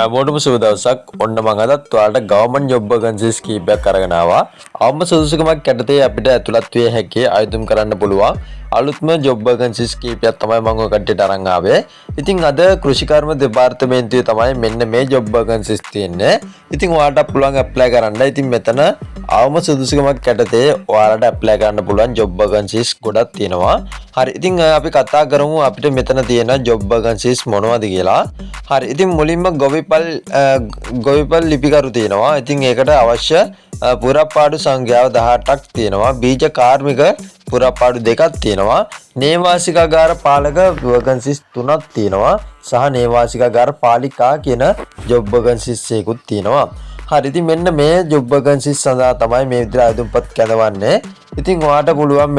හැමෝටම සුබ දවසක්. ඔන්න මම අදත් ඔයාලට ගවර්න්මන්ට් ජොබ් වේකන්සිස් කීපයක් අරගෙන ආවා. අවම සුදුසුකමක් යටතේ අපිට ඇතුළත් විය හැකි අයදුම් කරන්න පුළුවන් අලුත්ම ජොබ් වේකන්සිස් කීපයක් තමයි මම ඔය කට්ටියට අරන් ආවේ. ඉතින් අද කෘෂිකර්ම දෙපාර්තමේන්තුවේ තමයි මෙන්න මේ ජොබ් වේකන්සිස් තියෙන්නේ. ඉතින් ඔයාලට පුළුවන් ඇප්ලයි කරන්න. ඉතින් මෙතන අවම සුදුසුකමක් යටතේ ඔයාලට ඇප්ලයි කරන්න පුළුවන් ජොබ් වේකන්සිස් ගොඩක් තියෙනවා. හරි. ඉතින් අපි කතා කරමු අපිට මෙතන තියෙන ජොබ් වේකන්සිස් මොනවද කියලා. හරි. ඉතින් මුලින්ම ගොවිපල් ලිපිකරු තියෙනවා. ඉතින් ඒකට අවශ්‍ය පුරපාඩු සංඛ්‍යාව 18ක් තියෙනවා. බීජ කාර්මික පුරපාඩු දෙකක් තියෙනවා. නේවාසිකාගාර පාලක වේකන්සිස් 3ක් තියෙනවා. සහ නේවාසිකාගාර පාලිකා කියන ජොබ් වේකන්සිස් එකකුත් තියෙනවා. හරි. ඉතින් මෙන්න මේ ජොබ් වේකන්සිස් සඳහා තමයි මේ විදිහට අයදුම්පත් කැඳවන්නේ. ඉතින් ඔයාලට පුළුවන්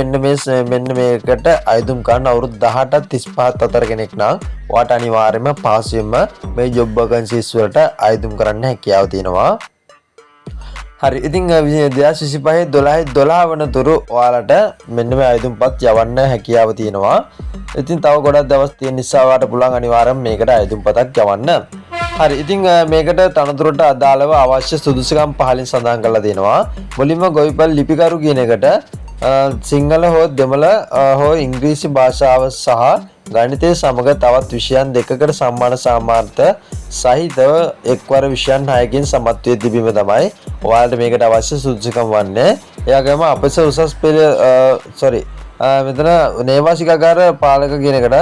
මෙන්න මේකට අයදුම් ගන්න අවුරුදු 18ත් 35ත් අතර කෙනෙක් නම් ඔයාලට අනිවාර්යයෙන්ම පහසුවෙන්ම මේ ජොබ් වේකන්සිස් වලට අයදුම් කරන්න හැකියාව තියෙනවා. හරි. ඉතින් 2025 12 වනතුරු ඔයාලට මෙන්න මේ අයදුම්පත් යවන්න හැකියාව තියෙනවා. ඉතින් තව ගොඩක් දවස් තියෙන නිසා ඔයාලට පුළුවන් අනිවාර්යයෙන් මේකට අයදුම්පතක් යවන්න. හරි. ඉතින් මේකට තනතුරට අදාළව අවශ්‍ය සුදුසුකම් පහලින් සඳහන් කරලා තියෙනවා. මුලින්ම ගොවිපල් ලිපිකරු කියන එකට සිංහල හෝ දෙමළ හෝ ඉංග්‍රීසි භාෂාව සහ ගණිතය සමග තවත් විෂයන් දෙකකට සම්මාන සාමාර්ථ සහිතව එක්වර විෂයන් 6කින් සමත් වී තිබීම තමයි ඔයාලට මේකට අවශ්‍ය සුදුසුකම් වන්නේ. ඒ වගේම අපස උසස් පෙළ මෙතන නේවාසිකාගාර පාලක කියන එකට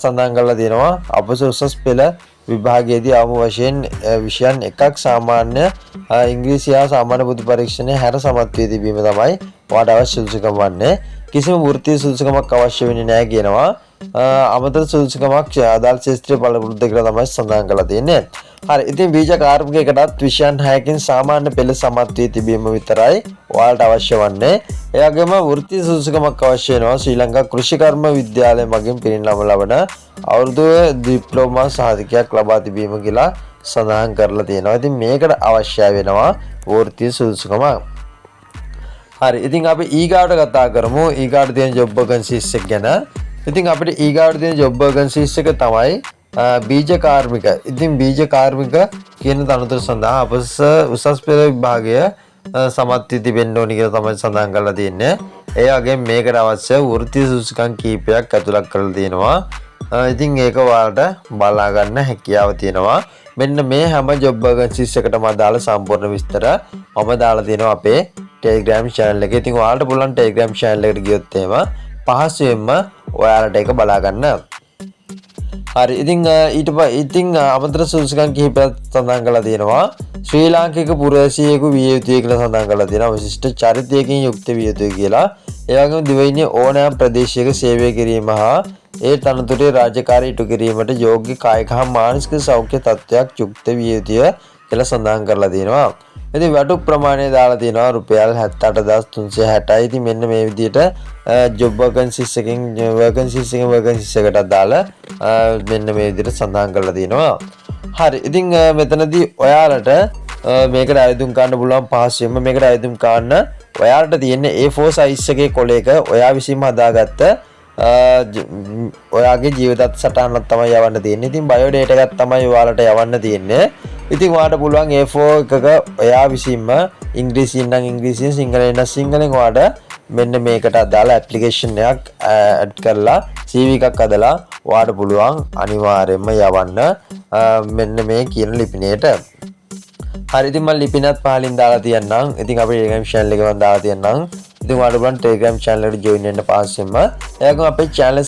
සඳහන් කරලා තියෙනවා. අපස උසස් පෙළ විභාගයේදී අවම වශයෙන් විෂයන් එකක් සාමාන්‍ය ඉංග්‍රීසි හා සාමාන්‍ය බුද්ධි පරීක්ෂණයේ හැර සමත් වී තිබීම තමයි ඔයාලට අවශ්‍ය සුදුසුකම් වන්නේ. කිසිම වෘත්තීය සුදුසුකමක් අවශ්‍ය වෙන්නේ නැහැ කියනවා. අමතර සුදුසුකමක් අදාළ ශාස්ත්‍රීය පළපුරුද්ද කියලා තමයි සඳහන් කරලා තියෙන්නේ. හරි. ඉතින් බීජ කාර්මිකයකටත් විෂයන් 6කින් සාමාන්‍ය පෙළ සමත් වී තිබීම විතරයි ඔයාලට අවශ්‍ය වන්නේ. ඒ වගේම වෘත්තීය සුදුසුකමක් අවශ්‍ය වෙනවා. ශ්‍රී ලංකා කෘෂිකර්ම විද්‍යාලය මගින් පිරිනම ලබන අවුරුදු ඩිප්ලෝමා සහතිකයක් ලබා තිබීම කියලා සඳහන් කරලා තියෙනවා. ඉතින් මේකට අවශ්‍ය වෙනවා වෘත්තීය සුදුසුකම. හරි. ඉතින් අපි ඊගාවට කතා කරමු. ඊගාට තියෙන ජොබ් වේකන්සිස් එක ගැන. ඉතින් අපිට ඊගාවට තියෙන ජොබ් වේකන්සිස් එක තමයි බීජ කාර්මික. ඉතින් බීජ කාර්මික කියන තනතුර සඳහා අපස උසස් පෙළ විභාගය සමත් වී තිබෙන්න ඕනි කියලා තමයි සඳහන් කරලා තියෙන්නේ. ඒ වගේම මේකට අවශ්‍ය වෘත්තීය සුදුසුකම් කීපයක් ඇතුළත් කරලා තියෙනවා. ඉතින් ඒක ඔයාලට බලා ගන්න හැකියාව තියෙනවා. මෙන්න මේ හැම ජොබ් වේකන්සිස් එකටම අදාළ සම්පූර්ණ විස්තර මම දාලා තියෙනවා අපේ Telegram channel එකේ. ඉතින් ඔයාලට පුළුවන් Telegram channel එකට ගියොත් එහෙම පහසුවෙන්ම ඔයාලට ඒක බලා ගන්න. හරි. ඉතින් අමතර සුදුසුකම් කිහිපයක් සඳහන් කරලා තියෙනවා. ශ්‍රී ලාංකික පුරවැසියෙකු විය යුතුයි කියලා සඳහන් කරලා තියෙනවා. විශිෂ්ට චරිතයකින් යුක්ත විය යුතුයි කියලා. ඒ වගේම දිවයිනේ ඕනෑම ප්‍රදේශයක සේවය කිරීම හා ඒ තනතුරේ රාජකාරී ඉටු කිරීමට යෝග්‍ය කායික හා මානසික සෞඛ්‍ය තත්ත්වයක් යුක්ත විය යුතුය කියලා සඳහන් කරලා තියෙනවා. ඉතින් වැටුප් ප්‍රමාණය දාලා තියෙනවා රුපියල් 78360යි. ඉතින් මෙන්න මේ විදිහට ජොබ් වේකන්සිස් එකට දාලා මෙන්න මේ විදිහට සඳහන් කරලා තියෙනවා. හරි. ඉතින් මෙතනදී ඔයාලට මේකට අයදුම් ගන්න පුළුවන් පහසුවෙන්ම මේකට අයදුම් ගන්න ඔයාලට තියෙන්නේ A4 size එකේ කොලයක ඔයා විසින්ම හදාගත්ත ඔයාගේ ජීවිතත් සටහනක් තමයි යවන්න තියෙන්නේ. ඉතින් බයෝ ඩේටා එකක් තමයි ඔයාලට යවන්න තියෙන්නේ. ඉතින් ඔයාලට පුළුවන් A4 එකක ඔයා විසින්ම ඉංග්‍රීසියෙන් නම් ඉංග්‍රීසියෙන් සිංහලෙන් නම් සිංහලෙන් ඔයාලට මෙන්න මේකට අදාළ ඇප්ලිකේෂන් එකක් ඇඩ් කරලා CV එකක් හදලා ඔයාලට පුළුවන් අනිවාර්යයෙන්ම යවන්න මෙන්න මේ කියන ලිපිණයට. හරි. ඉතින් මම ලිපිනත් පහලින් දාලා තියන්නම්. ඉතින් අපේ Telegram channel එකේ මම දාලා තියන්නම්. ඉතින් ඔයාලට පුළුවන් Telegram channel එකට join වෙන්න පහසුවෙන්ම. එයාගම අපේ channel